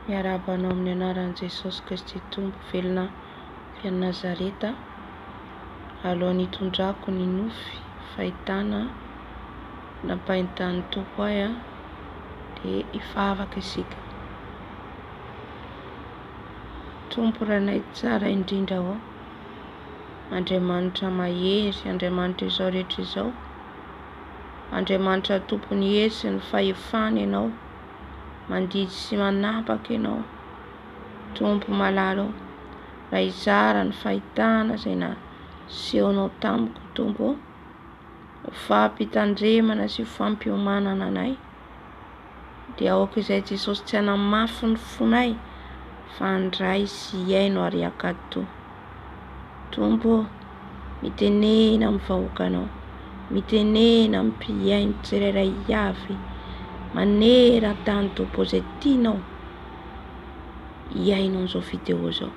Miarabanao amin'ny anaran'i Jesosy Kristy Tompo velona fian'i Nazareta. Alohan'ny hitondrako ny nofy fahitana nampahintany Tompo ahy dia hifavaka isika. Tompo ranay tsara indrindra ao, Andriamanitra mahery, Andriamanitra izao rehetra izao, Andriamanitra tompony hesy ny fahefana ianao, mandidy sy manapaka ianao. Tompo malalo, raha izara ny fahitana izay nasehonao tamiko Tompo, fampitandremana sy fampiomanana anay, dia aoka izay Jesosy tsy hanamafy ny fonay, fa handray sy hiaino ary hakato. Tompo, mitenena amin'ny vahoakanao, mitenena amin'ny mpiaino tsirairay avy, maneran-tany Tompo izay tianao hiaino an'izao video izao.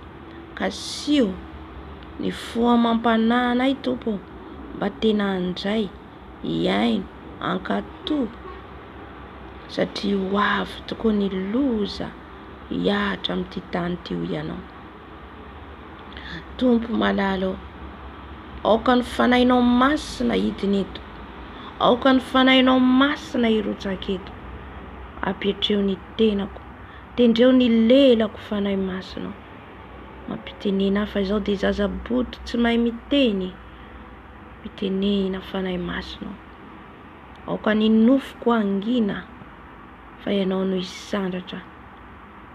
Ka sio ny foha-mampanahy anay Tompo, mba tena handray, hiaino, hankato, satria ho avy tokoa ny loza hihatra amin'ity tany ity ho ianao. Tompo malalo, aoka ny fanahinao masina hidiny eto, aoka ny fanahinao masina hirotsaka eto, ampiatreo ny tenako, tendreo ny lelako fanahy masinao. Mampitenena fa izao dia zaza-boto tsy mahay miteny, mitenena fanahy masinao. Aoka ny nofoko angina, fa ianao no hisandratra.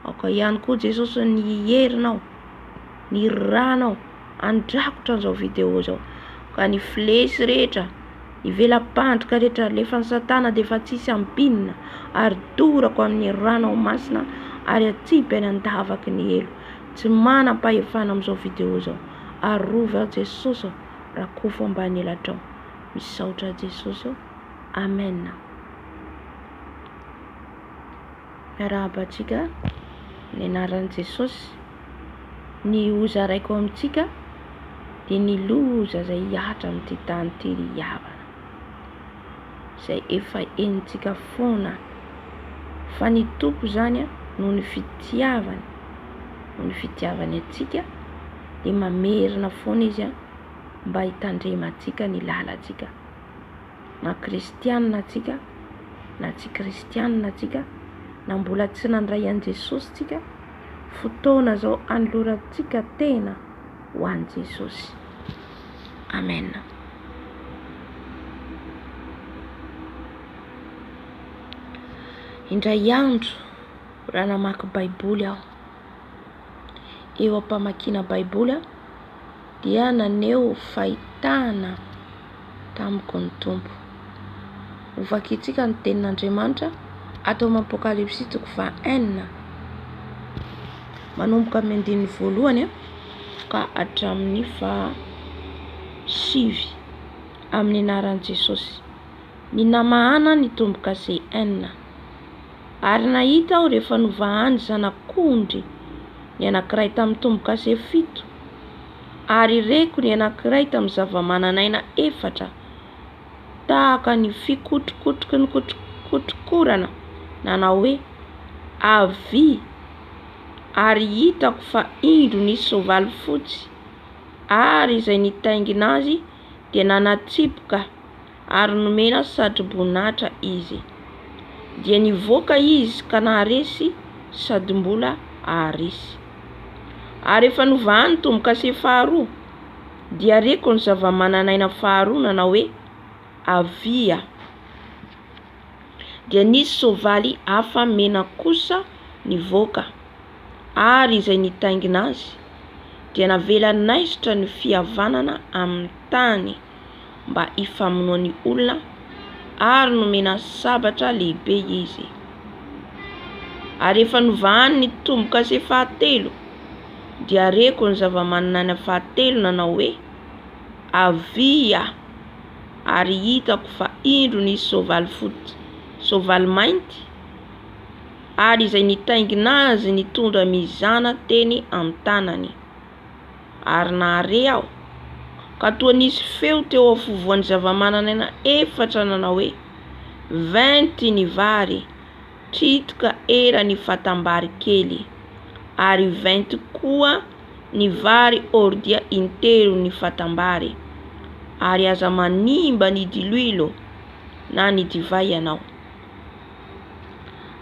Aoka ihany koa Jesosy ny herinao, ny ranao, andrakotra an'izao video izao. Ka ny filesy rehetra, ny velam-pandroka rehetra alefa ny Satana dia efa tsisy ambinina, ary dorako amin'ny ranao masina, ary atsipy any andavaky ny elo. Tsy manam-pahefana amin'izao video izao. Arova ao Jesosy, rakofo ambany elatrao. Misaotra Jesosy. Amen. Miarabantsika ny anaran'i Jesosy. Ny oza raiko amintsika dia ny loza izay hihatra amin'ity tany ity havana, izay efa henontsika foana, fa ny Tompo zany noho ny fitiavany, noho ny fitiavany antsika, dia mamerina foana izy mba hitandremantsika ny lalantsika. Na kristianina tsika, na tsy kristianina tsika, na mbola tsy nandray an'i Jesosy tsika, fotoana zao anolorantsika tena ho an'i Jesosy. Amen. Indray andro raha namaky baiboly aho, eo am-pamakiana baiboly dia naneho fahitana tamiko ny Tompo. Hovakitsika ny tenin'Andriamanitra atao amin'ny APOKALYPSY-6 manomboka amin'ny andininy voalohany ka hatramin'ny 7 amin'ny anaran'i Jesosy. Ny namahana ny tombokase 9, ary nahita aho rehefa novahany zanak'ondry ny anankiray tamin'ny tombokase 7, ary reko ny anankiray tamin'ny zava-mananaina 4, tahaka ny fikotrokotroky ny kotrokorana, nanao hoe avy, ary hitako fa indro nisy soavaly fotsy, ary izay nitaingina azy dia nanatsipoka, ary nomena sadri-boninahitra izy. Dia nivoaka izy ka naharesy sady mbola haharesy. Ary efa novahany tombokase 2, dia reko ny zava-mananaina 2 nanao hoe avia. Dia nisy soavaly hafa mena kosa nivoaka, ary izay nitaingina azy dia navela naisitra ny fihavanana amin'ny tany mba hifamonoa ny olona, ary nomena sabatra lehibe izy. Ary efa novahany ny tombokase 3, dia reko ny zava-mananaina 3 nanao hoe avia, ary hitako fa indro nisy soavaly fotsy, soavaly mainty, ary izay nitaingina azy nitondra mizana teny amin'ny tanany. Ary nahare aho, ka toa nisy feo teo afovoan'ny zava-mananaina 4 nanao hoe 20 ny vary tritoka era ny fatambary kely, ary 20 koa ny vary ordia intero ny fatambary, ary aza manimba ny diloilo na ny divay ianao.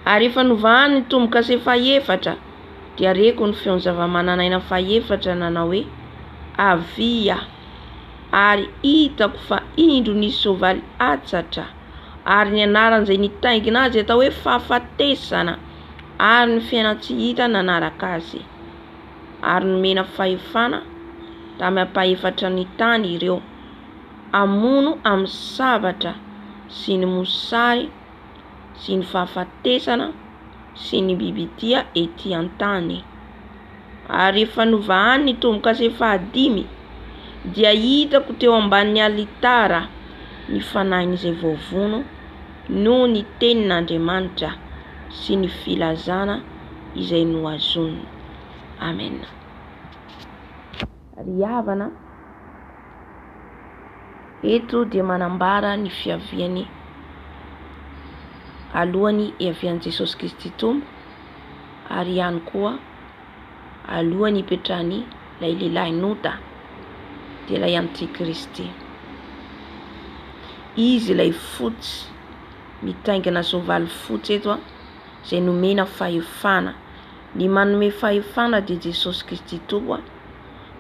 Ary efa novahany ny tombo-kase faefatra, dia reko ny feon'ny zava-mananaina faefatra nanao hoe avia, ary hitako fa indro nisy soavaly atsatra, ary ny anaran'izay nitaingina azy atao hoe fahafatesana, ary ny fiaina tsy hita nanaraka azy, ary nomena fahefana tamy ampaefatra ny tany ireo, amono amin'ny sabatra sy ny mosary sy ny fahafatesana sy ny bibidia ety an-tany. Ary efa novahany ny tombo-kase fahadimy, dia hitako teo ambanin'ny alitara ny fanahin'izay voavono no ny tenin'Andriamanitra sy ny filazana izay noazoniny. Amen. Ry havana, eto dia manambara ny fiaviany alohany iavian'i Jesosy Kristy Tompo, ary ihany koa alohany ipetrahany ilay lehilahy nota dia ilay antikristy. Izy ilay fotsy mitaingina soavaly fotsy eto izay nomena fahefana. Ny manome fahefana dia Jesosy Kristy Tompo,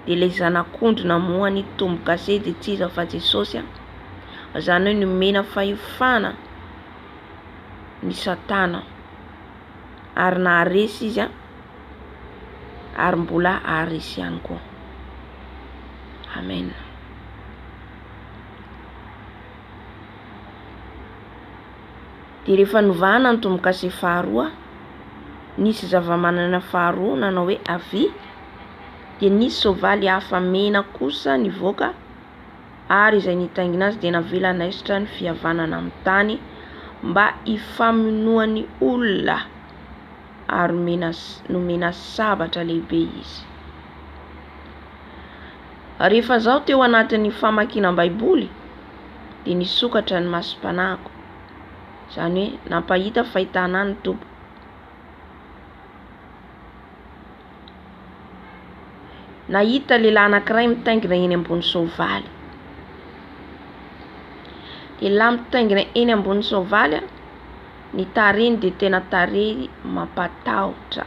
dia ilay zanak'ondry namohany tombo-kase dia tsy iza fa Jesosy, izany hoe nomena fahefana ny Satana, ary naharesy izy ary mbola haharesy ihany koa. Amen. Dia rehefa novahana ny tombo-kase faharoa, nisy zava-manana faharoa nanao hoe avy, dia nisy soavaly hafa mena kosa nivoaka, ary izay nitaingina azy dia navela naisitra ny fihavanana amin'ny tany mba hifamonoan'ny olona, ary nomena sabatra lehibe izy. Rehefa zaho teo anatin'ny famakiana baiboly, dia nisokatra ny masom-panahiko, izany hoe nampahita fahitana ny Tompo. Nahita lehilahy anankiray mitaingina eny ambony soavaly. Lehilahy mitaingina eny ambony soavaly, ny tarehiny dia tena tarehy mampatahotra,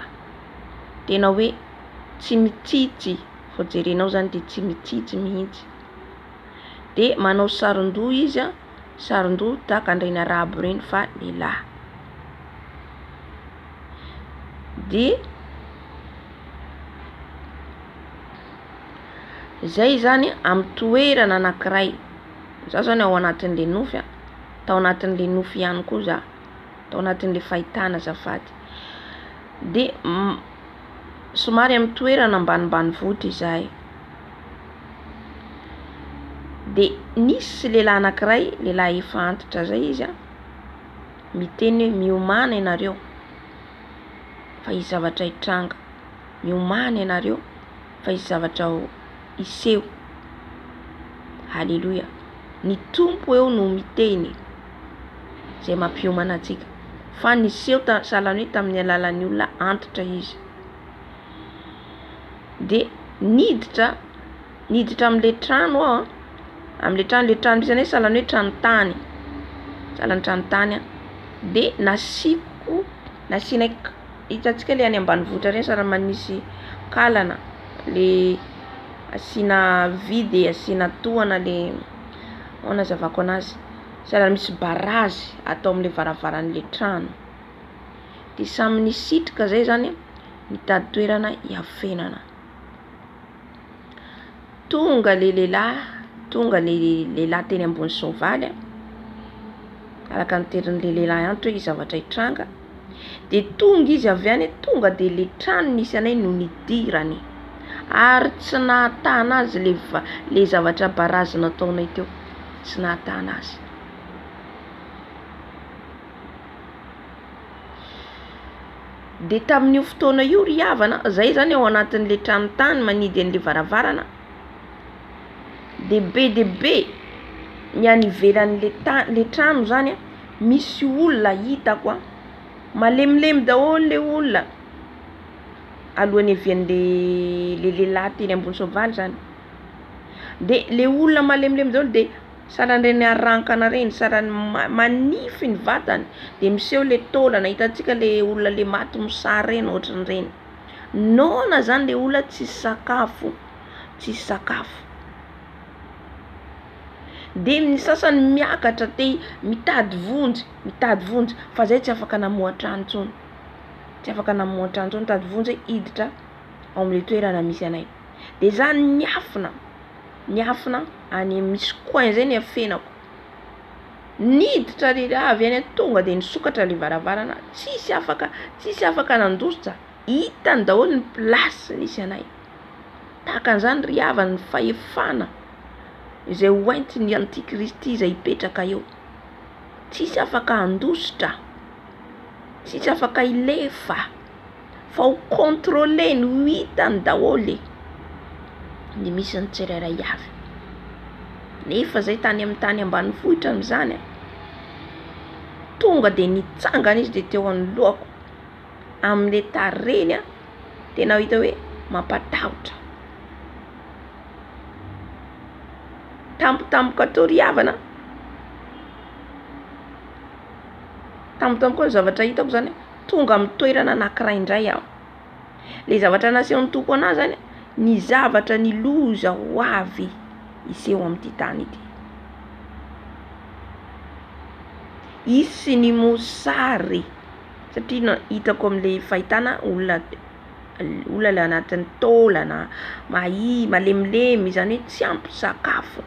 tena hoe tsy mitsitsy, vao jerenao zany dia tsy mitsitsy mihitsy. Dia manao saron-doha izy, saron-doha tahaka an'ireny arabo ireny fa lehilahy. Dia izay zany amin'ny toerana anankiray, za zany ao anatin'le nofy, tao anatin'le nofy ihany koa za, tao anatin'le fahitana azafady. Dia somary amin'ny toerana ambanimbany vohitra izahay. Dia nisy lehilahy anankiray, lehilahy efa antitra zay izy, miteny hoe miomana ianareo fa hisy zavatra hitranga, miomana ianareo fa hisy zavatra hiseho. Halleluja. Ny Tompo eo no miteny izay mampiomana antsika, fa niseho sahalan'ny hoe tamin'ny alalan'ny olona antitra izy. Dia niditra amin'le trano ao, amin'le trano izany hoe sahalan'ny hoe trano tany, sahalan'ny trano tany. Dia nasiana hitantsika le any ambanivohitra ireny, sahalan'ny manisy kalana, le asiana vy dia asiana tohana, le nazavako anazy, sahalan'ny misy barazy atao amin'le varavaran'le trano. Dia samy nisitrika zay zany mitady toerana hiafenana. Tonga le lehilahy teny ambony soavaly, araka ny terin'le lehilahy antitra hoe zavatra hitranga. Dia tonga izy avy any, tonga dia le trano nisy anay no nidirany, ary tsy nahatana azy le zavatra barazy nataonay teo, tsy nahatana azy. Dia tamin'io fotoana io ry havana, zay zany ao anatin'le trano tany manidy an'le varavarana, dia be ny any ivelan'le trano zany, misy olona hitako malemilemy daholo le olona alohan'ny evian'le lehilahy teny ambony soavaly zany. De le olona malemilemy daholo de saran'ireny arankana reny, sarany manify ny vatany, de miseho le taolana. Hitantsika le olona le maty mosary reny ohatran'ireny. Nona zany le olona tsisy sakafo, tsisy sakafo. De ny sasany miakatra te mitady vonjy, fa zay tsy afaka namoatra antsony. Tsy afaka namoatra antsony, mitady vonjy hiditra ao amin'le toerana misy anay. De zany niafina any misy coin zay ny afenako. Niditra avy any tonga de nisokatra le varavarana, tsisy afaka nandositra. Hitany daholo ny place nisy anay. Takan'izany ry havana ny fahefana izay hoenty ny antikristy izay hipetraka eo. Tsisy afaka andositra, tsisy afaka ilefa, fa ho contrôler ny hitany daholo. Ny misy ny tsirairay avy. Nefa zay tany amin'ny tany ambanivohitra amin'izany tonga de nitsangana izy de teo anoloako amin'le tareny tena hita hoe mampatahotra. Tampotampoka tao ry havana. Tampotampoka zavatra hitako zany tonga amin'ny toerana anankiray indray aho. Le zavatra nasehon'ny tompo anazy zany ny zavatra ny loza ho avy iseho amin'ity tany ity. Isy ny mosary satria hitako amin'le fahitana olona le anatin'ny taolana, malemilemy zany hoe tsy ampy sakafo.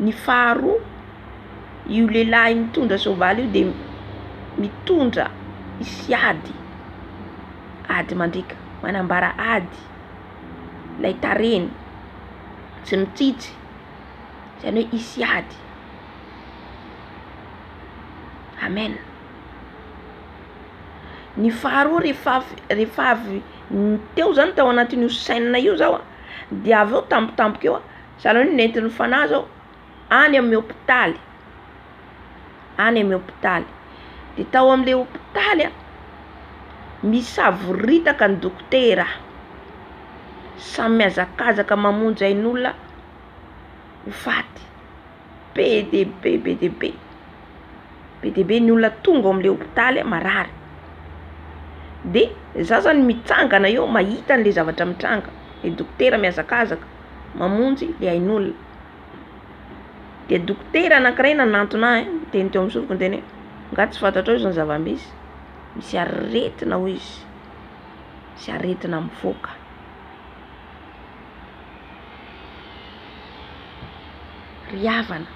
Ny faharoa, io lehilahy mitondra soavaly io de mitondra isy ady mandrika, manambara ady lay tareny tsy mitsitsy, zany hoe isy ady. Amen. Ny faharoa rehefa avy teo zany tao anatin'io scène io zao de avy eo tampotampoka eo sahalan'ny hoe nentin'ny fanahy zao any amin'ny hôpitaly. De tao amin'le hôpitaly misavoritaka ny dokotera samy miazakazaka mamonjy ain'olona ho faty. Be de be ny olona tonga amin'le hôpitaly marary. De za zany mitsangana eo mahita an'le zavatra mitranga. Le dokotera miazakazaka mamonjy le ain'olona. De dokotera anankiray nanantona teny teo amin'ny sofiko teny nga tsy fantatrao zany zava-misy. Misy aretina hoy izy. Misy aretina mivoaka. Ry havana.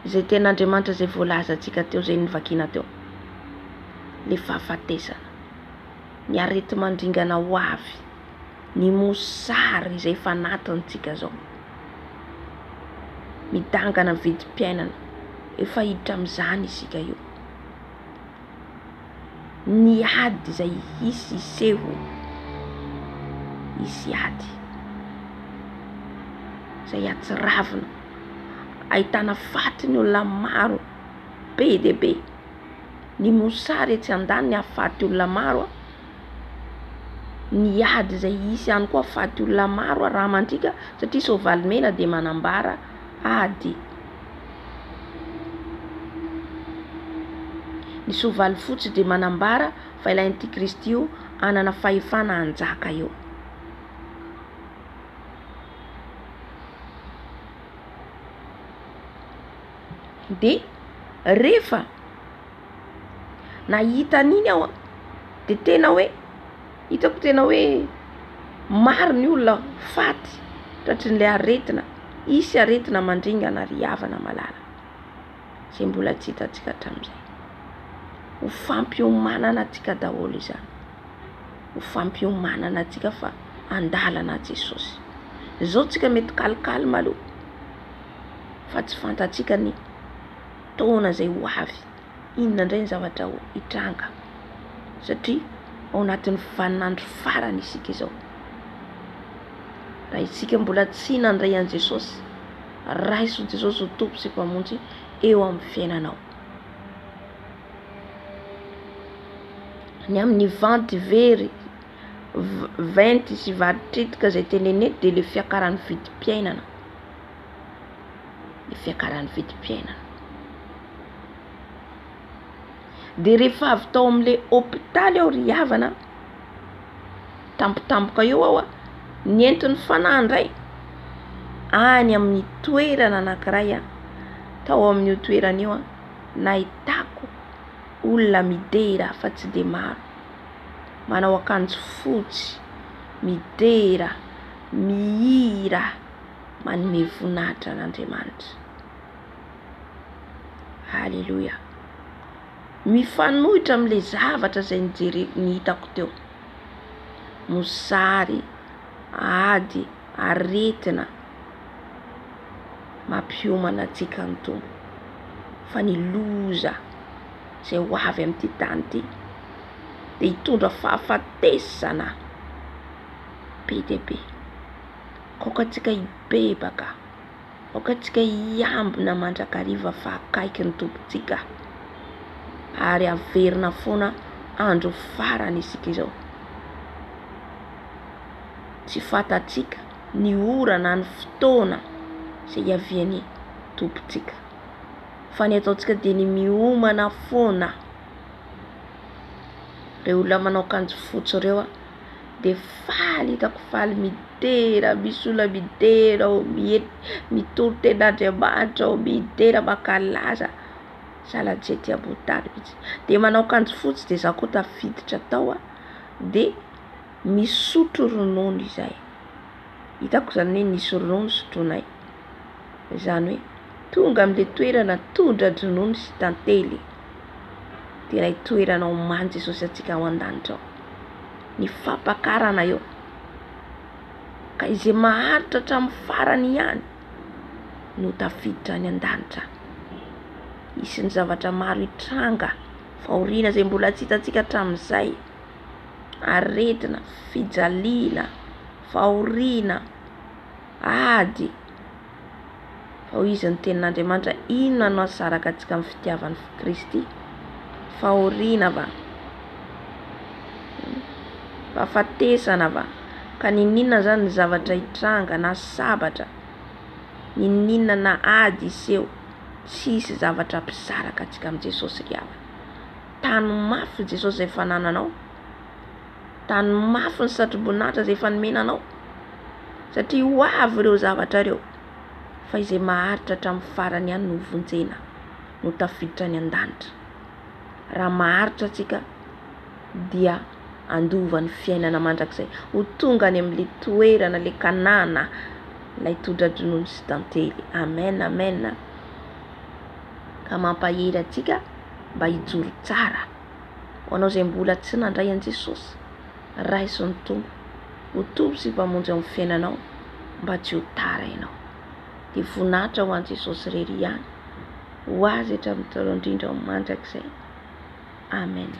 Zay ten'Andriamanitra zay voalaza antsika teo zay nivakina teo. Le fahafatesana. Ny arety mandringana ho avy. Ny mosary zay fanatintsika zao. Midangana vidim-piainana. Efa hiditra amin'izany isika io. Ny ady zay hisy iseho. Hisy ady. Zay atsiravina. Ahitana faty ny olona maro. Be de be. Ny mosary etsy andany ny afaty olona maro. Ny ady zay hisy ihany koa afaty olona maro raha mandrika satria soavaly mena de manambara ady. Ny soavaly fotsy de manambara fa ilay antikristy io anana fahefana hanjaka eo. De rehefa nahita an'iny aho de tena hoe hitako tena hoe maro ny olona faty tratrin'le aretina. Isy aretina mandringana ry havana malala. Zay mbola tsy hitantsika hatramin'izay. Ho fampiomanana antsika daholo izany. Ho fampiomanana antsika fa andalana Jesosy. Zao tsika mety kalikaly malo. Fa tsy fantatsika ny taona zay ho avy. Inona indray ny zavatra ho hitranga. Satria ao anatin'ny vaninandro farany isika izao. Raha isika mbola tsy nandray an Jesosy, raiso Jesosy ho tompo sy mpamonjy eo amin'ny fiainanao. ny amin'ny 20 very 20 sy varitritika zay tenenety de le fiakaran'ny vidim-piainana. Le fiakaran'ny vidim-piainana. De rehefa avy tao am'le hôpitaly aho ry havana, tampotampoka eo aho nientin'ny fanahy indray any amin'ny toerana anankiray tao amin'io toerana io nahitako olona midera fa tsy de maro, manao akanjo fotsy, midera, mihira, manome voninahitra an'Andriamanitra. Halleluja. Mifanohitra am'le zavatra zay nihitako teo. Mosary, ady, aretina mampiomana antsika ny Tompo. Fa ny loza zay ho avy amin'ity tany ity de hitondra fahafatesana be de be. Koka antsika hibebaka, koka antsika hiambina mandrakariva fa akaiky ny Tompontsika. Ary averina foana andro farany isika izao. Tsy fatatsika ny ora na ny fotoana zay hiavian'ny Tompontsika. Fa ny ataontsika de ny miomana foana. Reo olona manao akanjo fotsy reo de faly, hitako faly midera, misy olona midera mitoro ten'Andriamanitra midera makalaza salajety abotary mihitsy. De manao akanjo fotsy de za koa tafiditra tao de misotro ronono izay. Hitako zany hoe nisy ronono sotronay. Zany hoe tonga am'le toerana tondra-dronono sy tantely. De ray toerana omanin Jesosy antsika ao an-danitra ao. Ny fampakarana eo. Ka izay maharitra hatramin'ny farany ihany no tafiditra any an-danitra. Isin'ny zavatra maro hitranga, fahoriana zay mbola tsy hitantsika hatramin'izay. Aretina, fijaliana, fahoriana, ady. Fa hoy izy ny tenin'Andriamanitra, inona no asaraka antsika amin'ny fitiavan'ny Kristy? Fahoriana va? Fahafatesana va? Ka ninona zany ny zavatra hitranga na sabatra? Ninona na ady iseho? Tsisy zavatra mpisaraka antsika amin'ny Jesosy ry havana. Tany mafy Jesosy zay efa nananao. Tany mafy ny satroboninahitra zay efa nomenanao. Satria ho avy ireo zavatra reo. Fa izay maharitra hatramin'ny farany ihany no vonjena, no tafiditra any an-danitra. Raha maharitra antsika dia andova ny fiainana mandrakizay. Ho tonga any amin'le toerana, le kanana, ilay tondra-dronono sy tantely. Amen, amen. Ka mampahery antsika mba hijoro tsara. Ho anao zay mbola tsy nandray an Jesosy, raiso ny Tompo. Ho tompo sy mpamonjy amin'ny fiainanao mba tsy ho tara ianao. De voninahitra ho an Jesosy rery ihany. Ho azy hatramin'ny indrindra mandrakizay. Amen.